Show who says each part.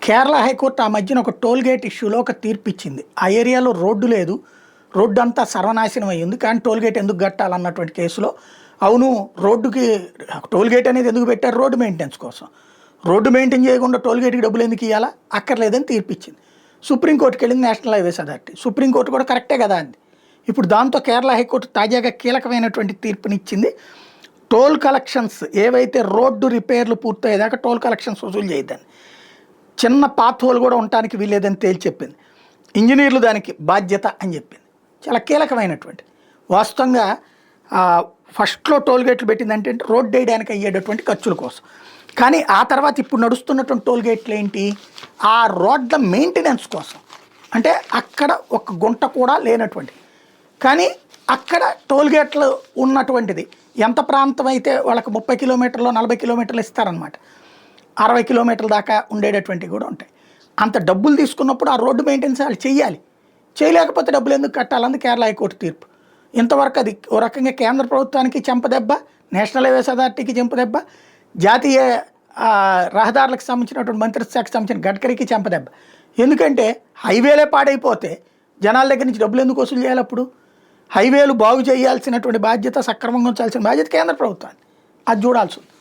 Speaker 1: Kerala high court ఆ మధ్యన ఒక టోల్ గేట్ ఇష్యూలో ఒక తీర్పు ఇచ్చింది. ఆ ఏరియాలో రోడ్డు లేదు, రోడ్డు అంతా సర్వనాశనం అయ్యింది, కానీ టోల్ గేట్ ఎందుకు కట్టాలన్నటువంటి కేసులో అవును రోడ్డుకి టోల్ గేట్ అనేది ఎందుకు పెట్టారు, రోడ్డు మెయింటెనెన్స్ కోసం. రోడ్డు మెయింటైన్ చేయకుండా టోల్ గేట్కి డబ్బులు ఎందుకు ఇవ్వాలా, అక్కర్లేదని తీర్పు ఇచ్చింది. సుప్రీంకోర్టుకి వెళ్ళింది నేషనల్ హైవేస్ అథారిటీ. సుప్రీంకోర్టు కూడా కరెక్టే కదా అంది. ఇప్పుడు దాంతో కేరళ హైకోర్టు తాజాగా కీలకమైనటువంటి తీర్పునిచ్చింది. టోల్ కలెక్షన్స్ ఏవైతే రోడ్డు రిపేర్లు పూర్తయ్యేదాకా టోల్ కలెక్షన్స్ వసూలు చేయొద్దని, చిన్న పాత్ హోల్ కూడా ఉండటానికి వీలేదని తేల్చి చెప్పింది. ఇంజనీర్లు దానికి బాధ్యత అని చెప్పింది. చాలా కీలకమైనటువంటి వాస్తవంగా ఫస్ట్లో టోల్ గేట్లు పెట్టిందంటే రోడ్డు వేయడానికి అయ్యేటటువంటి ఖర్చుల కోసం. కానీ ఆ తర్వాత ఇప్పుడు నడుస్తున్నటువంటి టోల్ గేట్లు ఏంటి, ఆ రోడ్ల మెయింటెనెన్స్ కోసం. అంటే అక్కడ ఒక గుంట కూడా లేనటువంటి, కానీ అక్కడ టోల్ గేట్లు ఉన్నటువంటిది ఎంత ప్రాంతం అయితే వాళ్ళకి 30 కిలోమీటర్లు 40 కిలోమీటర్లు ఇస్తారనమాట, 60 కిలోమీటర్ల దాకా ఉండేటటువంటివి కూడా ఉంటాయి. అంత డబ్బులు తీసుకున్నప్పుడు ఆ రోడ్డు మెయింటెనెన్స్ వాళ్ళు చేయాలి. చేయలేకపోతే డబ్బులు ఎందుకు కట్టాలని కేరళ హైకోర్టు తీర్పు. ఇంతవరకు అది ఓ రకంగా కేంద్ర ప్రభుత్వానికి చెంపదెబ్బ, నేషనల్ హైవేస్ అథారిటీకి చెంపదెబ్బ, జాతీయ రహదారులకు సంబంధించినటువంటి మంత్రిత్వ శాఖకు సంబంధించిన గడ్కరీకి చెంపదెబ్బ. ఎందుకంటే హైవేలే పాడైపోతే జనాల దగ్గర నుంచి డబ్బులు ఎందుకు వసూలు చేయాలి? అప్పుడు హైవేలు బాగు చేయాల్సినటువంటి బాధ్యత, సక్రమంగా ఉంచాల్సిన బాధ్యత కేంద్ర ప్రభుత్వాన్ని. అది చూడాల్సి ఉంది.